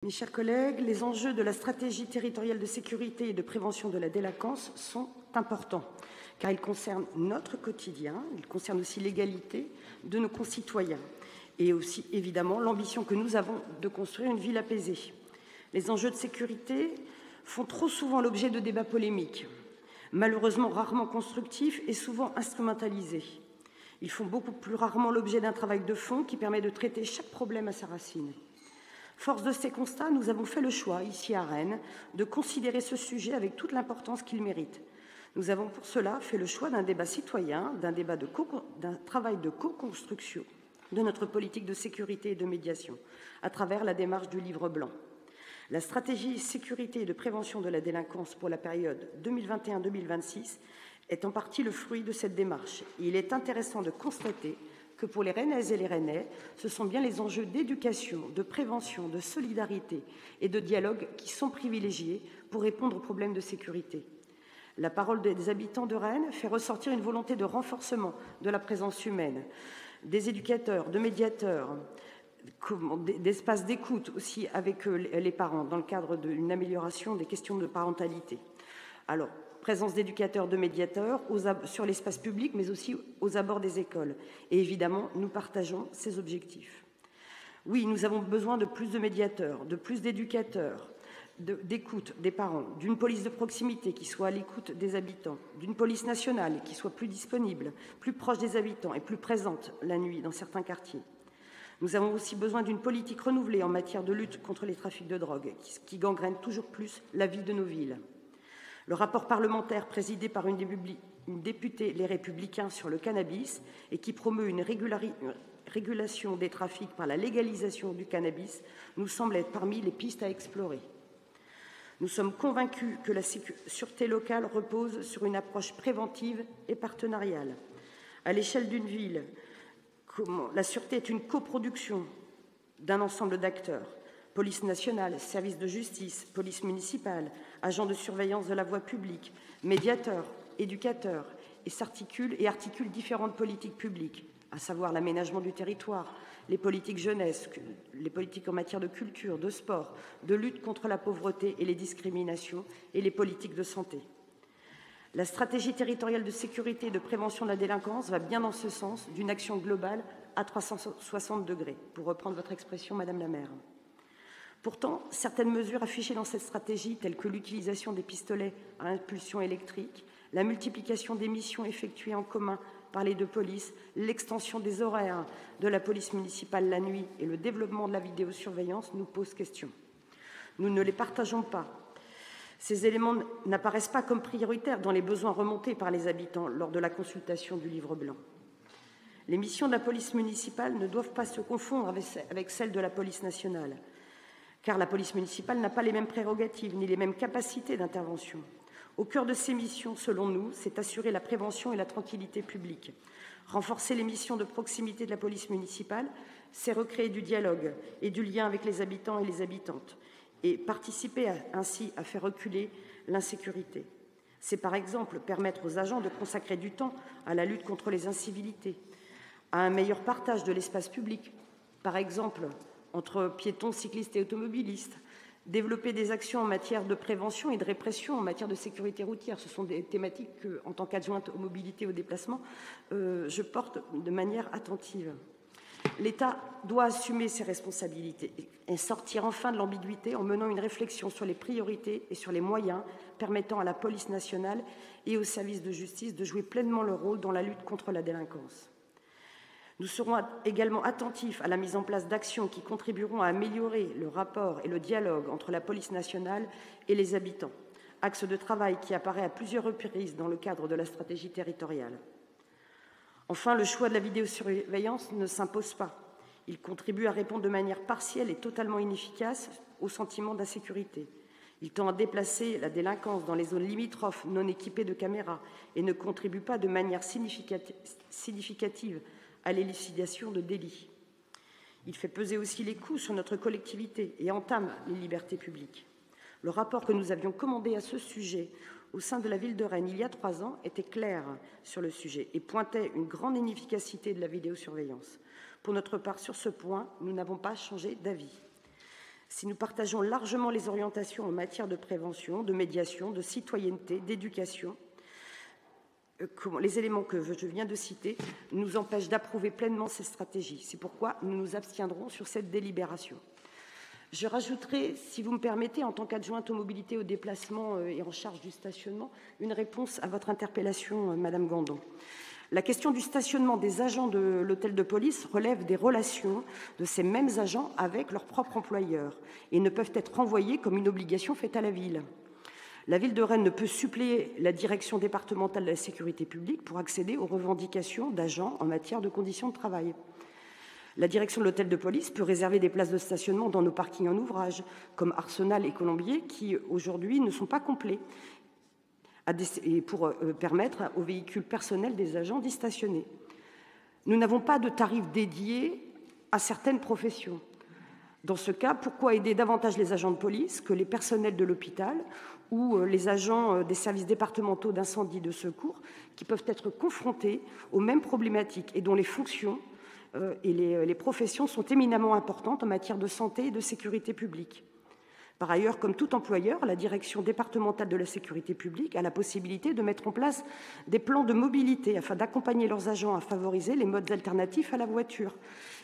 Mes chers collègues, les enjeux de la stratégie territoriale de sécurité et de prévention de la délinquance sont importants, car ils concernent notre quotidien, ils concernent aussi l'égalité de nos concitoyens et aussi, évidemment, l'ambition que nous avons de construire une ville apaisée. Les enjeux de sécurité font trop souvent l'objet de débats polémiques, malheureusement rarement constructifs et souvent instrumentalisés. Ils font beaucoup plus rarement l'objet d'un travail de fond qui permet de traiter chaque problème à sa racine. Force de ces constats, nous avons fait le choix, ici à Rennes, de considérer ce sujet avec toute l'importance qu'il mérite. Nous avons pour cela fait le choix d'un débat citoyen, d'un travail de co-construction de notre politique de sécurité et de médiation, à travers la démarche du Livre blanc. La stratégie sécurité et de prévention de la délinquance pour la période 2021-2026 est en partie le fruit de cette démarche. Et il est intéressant de constater que pour les Rennaises et les Rennais, ce sont bien les enjeux d'éducation, de prévention, de solidarité et de dialogue qui sont privilégiés pour répondre aux problèmes de sécurité. La parole des habitants de Rennes fait ressortir une volonté de renforcement de la présence humaine, des éducateurs, de médiateurs, d'espaces d'écoute aussi avec les parents dans le cadre d'une amélioration des questions de parentalité. Alors, présence d'éducateurs, de médiateurs sur l'espace public, mais aussi aux abords des écoles. Et évidemment, nous partageons ces objectifs. Oui, nous avons besoin de plus de médiateurs, de plus d'éducateurs, d'écoute des parents, d'une police de proximité qui soit à l'écoute des habitants, d'une police nationale qui soit plus disponible, plus proche des habitants et plus présente la nuit dans certains quartiers. Nous avons aussi besoin d'une politique renouvelée en matière de lutte contre les trafics de drogue qui gangrènent toujours plus la vie de nos villes. Le rapport parlementaire présidé par une députée Les Républicains sur le cannabis et qui promeut une régulation des trafics par la légalisation du cannabis nous semble être parmi les pistes à explorer. Nous sommes convaincus que la sûreté locale repose sur une approche préventive et partenariale. À l'échelle d'une ville, la sûreté est une coproduction d'un ensemble d'acteurs. Police nationale, service de justice, police municipale, agents de surveillance de la voie publique, médiateurs, éducateurs, et articule différentes politiques publiques, à savoir l'aménagement du territoire, les politiques jeunesse, les politiques en matière de culture, de sport, de lutte contre la pauvreté et les discriminations, et les politiques de santé. La stratégie territoriale de sécurité et de prévention de la délinquance va bien dans ce sens d'une action globale à 360 degrés, pour reprendre votre expression, Madame la maire. Pourtant, certaines mesures affichées dans cette stratégie, telles que l'utilisation des pistolets à impulsion électrique, la multiplication des missions effectuées en commun par les deux polices, l'extension des horaires de la police municipale la nuit et le développement de la vidéosurveillance nous posent question. Nous ne les partageons pas. Ces éléments n'apparaissent pas comme prioritaires dans les besoins remontés par les habitants lors de la consultation du Livre blanc. Les missions de la police municipale ne doivent pas se confondre avec celles de la police nationale, car la police municipale n'a pas les mêmes prérogatives ni les mêmes capacités d'intervention. Au cœur de ces missions, selon nous, c'est assurer la prévention et la tranquillité publique. Renforcer les missions de proximité de la police municipale, c'est recréer du dialogue et du lien avec les habitants et les habitantes, et participer ainsi à faire reculer l'insécurité. C'est par exemple permettre aux agents de consacrer du temps à la lutte contre les incivilités, à un meilleur partage de l'espace public, par exemple entre piétons, cyclistes et automobilistes, développer des actions en matière de prévention et de répression en matière de sécurité routière. Ce sont des thématiques que, en tant qu'adjointe aux mobilités et aux déplacements, je porte de manière attentive. L'État doit assumer ses responsabilités et sortir enfin de l'ambiguïté en menant une réflexion sur les priorités et sur les moyens permettant à la police nationale et aux services de justice de jouer pleinement leur rôle dans la lutte contre la délinquance. Nous serons également attentifs à la mise en place d'actions qui contribueront à améliorer le rapport et le dialogue entre la police nationale et les habitants, axe de travail qui apparaît à plusieurs reprises dans le cadre de la stratégie territoriale. Enfin, le choix de la vidéosurveillance ne s'impose pas. Il contribue à répondre de manière partielle et totalement inefficace au sentiment d'insécurité. Il tend à déplacer la délinquance dans les zones limitrophes non équipées de caméras et ne contribue pas de manière significative à l'élucidation de délits. Il fait peser aussi les coûts sur notre collectivité et entame les libertés publiques. Le rapport que nous avions commandé à ce sujet au sein de la ville de Rennes il y a 3 ans était clair sur le sujet et pointait une grande inefficacité de la vidéosurveillance. Pour notre part, sur ce point, nous n'avons pas changé d'avis. Si nous partageons largement les orientations en matière de prévention, de médiation, de citoyenneté, d'éducation, les éléments que je viens de citer nous empêchent d'approuver pleinement ces stratégies. C'est pourquoi nous nous abstiendrons sur cette délibération. Je rajouterai, si vous me permettez, en tant qu'adjointe aux mobilités, aux déplacements et en charge du stationnement, une réponse à votre interpellation, Madame Gandon. La question du stationnement des agents de l'hôtel de police relève des relations de ces mêmes agents avec leur propre employeur et ne peuvent être renvoyés comme une obligation faite à la ville. La ville de Rennes ne peut suppléer la direction départementale de la sécurité publique pour accéder aux revendications d'agents en matière de conditions de travail. La direction de l'hôtel de police peut réserver des places de stationnement dans nos parkings en ouvrage, comme Arsenal et Colombier, qui aujourd'hui ne sont pas complets, et pour permettre aux véhicules personnels des agents d'y stationner. Nous n'avons pas de tarifs dédiés à certaines professions. Dans ce cas, pourquoi aider davantage les agents de police que les personnels de l'hôpital ou les agents des services départementaux d'incendie et de secours qui peuvent être confrontés aux mêmes problématiques et dont les fonctions et les professions sont éminemment importantes en matière de santé et de sécurité publique. Par ailleurs, comme tout employeur, la direction départementale de la sécurité publique a la possibilité de mettre en place des plans de mobilité afin d'accompagner leurs agents à favoriser les modes alternatifs à la voiture.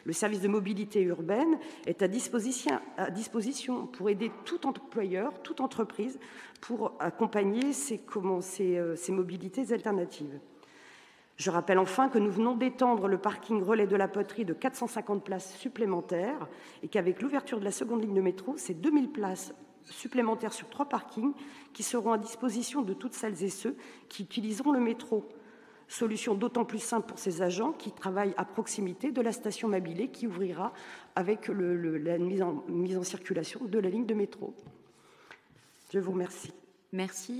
Le service de mobilité urbaine est à disposition pour aider tout employeur, toute entreprise, pour accompagner ces mobilités alternatives. Je rappelle enfin que nous venons d'étendre le parking relais de la Poterie de 450 places supplémentaires et qu'avec l'ouverture de la seconde ligne de métro, c'est 2000 places supplémentaires sur 3 parkings qui seront à disposition de toutes celles et ceux qui utiliseront le métro. Solution d'autant plus simple pour ces agents qui travaillent à proximité de la station Mabilé qui ouvrira avec la mise en circulation de la ligne de métro. Je vous remercie. Merci.